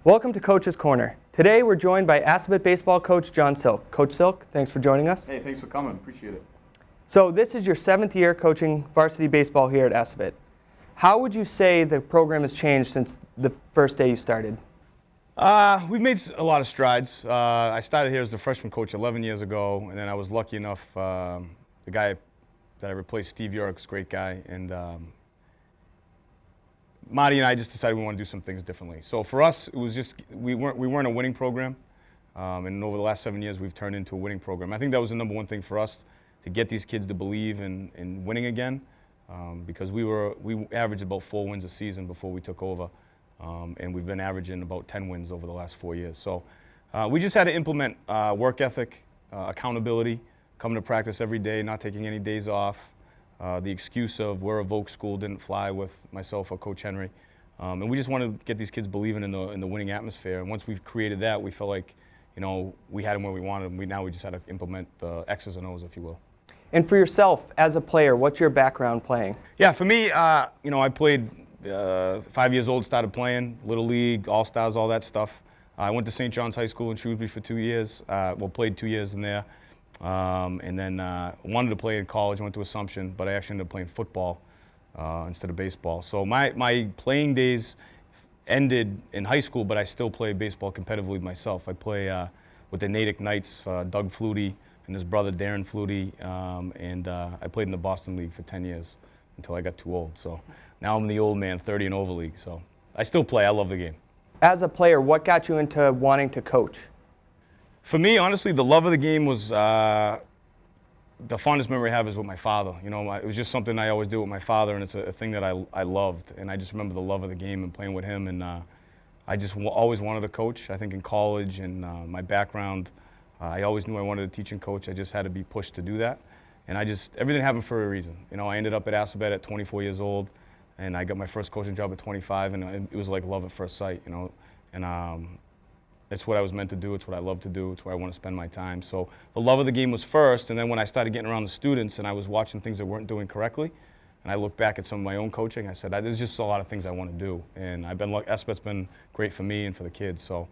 Welcome to Coach's Corner. Today we're joined by Assabet baseball coach John Silk. Coach Silk, thanks for joining us. Hey, thanks for coming. Appreciate it. So this is your 7th year coaching varsity baseball here at Assabet. How would you say the program has changed since the first day you started? We've made a lot of strides. I started here as the freshman coach 11 years ago, and then I was lucky enough, the guy that I replaced, Steve York's a great guy, and Marty and I just decided we want to do some things differently. So for us, it was just, we weren't a winning program, and over the last 7 years, we've turned into a winning program. I think that was the number one thing for us, to get these kids to believe in winning again, because we averaged about 4 wins a season before we took over. And we've been averaging about 10 wins over the last 4 years. So we just had to implement work ethic, accountability, coming to practice every day, not taking any days off. The excuse of we're a Volk school didn't fly with myself or Coach Henry. And we just wanted to get these kids believing in the winning atmosphere. And once we've created that, we felt like, you know, we had them where we wanted them. Now we just had to implement the X's and O's, if you will. And for yourself, as a player, what's your background playing? Yeah, for me, you know, I played 5 years old, started playing, Little League, All-Stars, all that stuff. I went to St. John's High School in Shrewsbury for 2 years. Played 2 years in there. And then wanted to play in college, went to Assumption, but I actually ended up playing football instead of baseball. So my playing days ended in high school, but I still play baseball competitively myself. I play with the Natick Knights, Doug Flutie and his brother Darren Flutie, and I played in the Boston League for 10 years until I got too old. So now I'm the old man, 30 and over league. So I still play. I love the game. As a player, what got you into wanting to coach? For me, honestly, the love of the game was the fondest memory I have is with my father. You know, it was just something I always did with my father, and it's a thing that I loved. And I just remember the love of the game and playing with him. And I just always wanted to coach. I think in college and my background, I always knew I wanted to teach and coach. I just had to be pushed to do that. And everything happened for a reason. You know, I ended up at Assabet at 24 years old, and I got my first coaching job at 25, and it was like love at first sight, you know. And it's what I was meant to do. It's what I love to do. It's where I want to spend my time. So the love of the game was first, and then when I started getting around the students and I was watching things that weren't doing correctly, and I looked back at some of my own coaching, I said, there's just a lot of things I want to do. And Assabet's been great for me and for the kids. So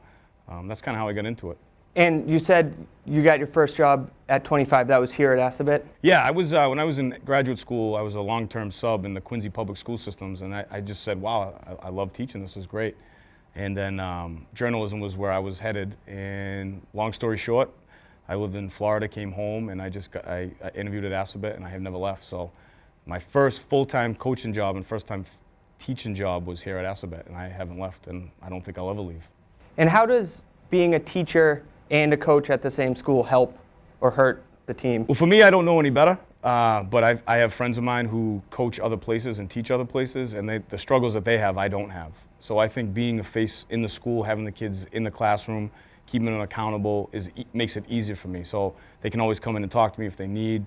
that's kind of how I got into it. And you said you got your first job at 25. That was here at Assabet? Yeah, I was when I was in graduate school, I was a long-term sub in the Quincy Public School Systems, and I just said, wow, I love teaching. This is great. And then journalism was where I was headed. And long story short, I lived in Florida, came home, and I interviewed at Assabet, and I have never left. So my first full-time coaching job and first-time teaching job was here at Assabet, and I haven't left, and I don't think I'll ever leave. And how does being a teacher and a coach at the same school help or hurt the team? Well, for me, I don't know any better, but I have friends of mine who coach other places and teach other places, and the struggles that they have, I don't have. So I think being a face in the school, having the kids in the classroom, keeping them accountable makes it easier for me. So they can always come in and talk to me if they need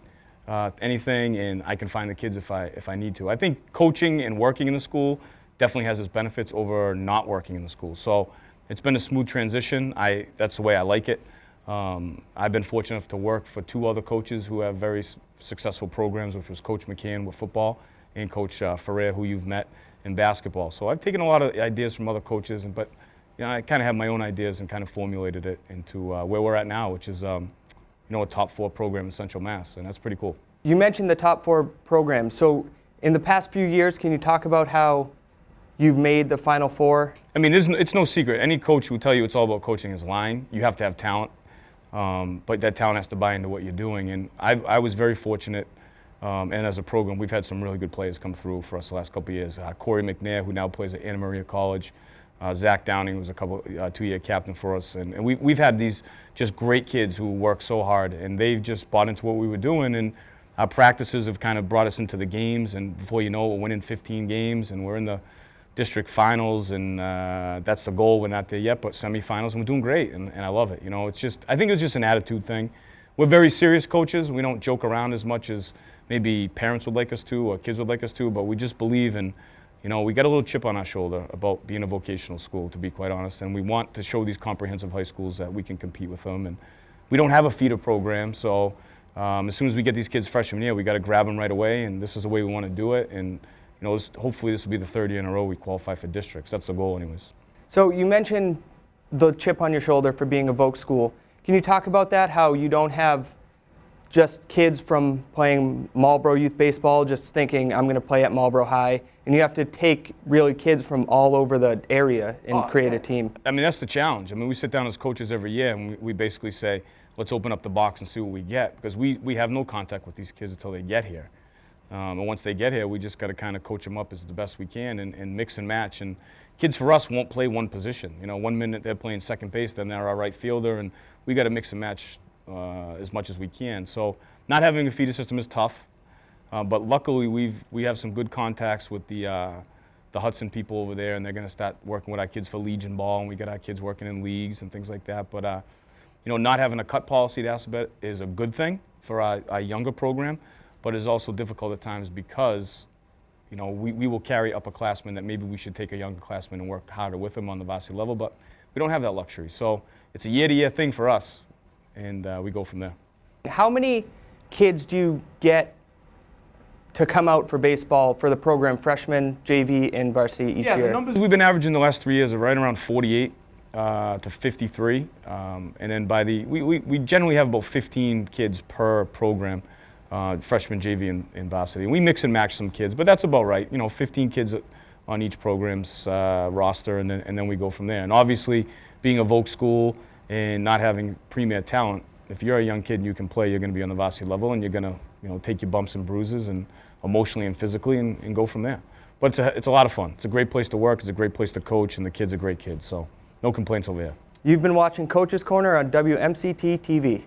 anything, and I can find the kids if I need to. I think coaching and working in the school definitely has its benefits over not working in the school. So it's been a smooth transition. That's the way I like it. I've been fortunate enough to work for 2 other coaches who have very successful programs, which was Coach McCann with football and Coach Ferrer, who you've met in basketball. So I've taken a lot of ideas from other coaches, but you know, I kind of have my own ideas and kind of formulated it into where we're at now, which is you know, a top 4 program in Central Mass, and that's pretty cool. You mentioned the top 4 programs. So in the past few years, can you talk about how you've made the Final Four? I mean, it's no secret. Any coach who will tell you it's all about coaching is lying. You have to have talent, but that talent has to buy into what you're doing. And I was very fortunate, and as a program, we've had some really good players come through for us the last couple of years. Corey McNair, who now plays at Anna Maria College. Zach Downing was a 2-year captain for us. And we've had these just great kids who work so hard, and they've just bought into what we were doing. And our practices have kind of brought us into the games, and before you know it, we're winning 15 games, and we're in the district finals, and that's the goal. We're not there yet, but semifinals, and we're doing great, and I love it. You know, I think it's just an attitude thing. We're very serious coaches. We don't joke around as much as maybe parents would like us to or kids would like us to, but we just believe in, you know, we got a little chip on our shoulder about being a vocational school, to be quite honest, and we want to show these comprehensive high schools that we can compete with them. And we don't have a feeder program, so as soon as we get these kids freshman year, we got to grab them right away, and this is the way we want to do it. And you know, hopefully this will be the 3rd year in a row we qualify for districts. That's the goal anyways. So you mentioned the chip on your shoulder for being a Voc school. Can you talk about that, how you don't have just kids from playing Marlboro youth baseball just thinking, I'm going to play at Marlboro High, and you have to take really kids from all over the area and create a team? I mean, that's the challenge. I mean, we sit down as coaches every year and we basically say, let's open up the box and see what we get, because we have no contact with these kids until they get here. And once they get here, we just got to kind of coach them up as the best we can and mix and match. And kids for us won't play one position. You know, 1 minute they're playing second base, then they're our right fielder, and we got to mix and match as much as we can. So not having a feeder system is tough, but luckily we have some good contacts with the Hudson people over there, and they're going to start working with our kids for Legion ball, and we got our kids working in leagues and things like that. But you know, not having a cut policy at Assabet is a good thing for our younger program, but it's also difficult at times because, you know, we will carry upperclassmen that maybe we should take a younger classman and work harder with them on the varsity level, but we don't have that luxury. So it's a year-to-year thing for us, and we go from there. How many kids do you get to come out for baseball for the program, freshman, JV, and varsity each year? Yeah, the numbers we've been averaging the last 3 years are right around 48 to 53, and then by we generally have about 15 kids per program, freshman, JV, and varsity. And we mix and match some kids, but that's about right. You know, 15 kids on each program's roster, and then we go from there. And obviously, being a Voc school and not having premier talent, if you're a young kid and you can play, you're going to be on the varsity level, and you're going to, you know, take your bumps and bruises, and emotionally and physically, and go from there. But it's a lot of fun. It's a great place to work. It's a great place to coach, and the kids are great kids. So no complaints over here. You've been watching Coach's Corner on WMCT TV.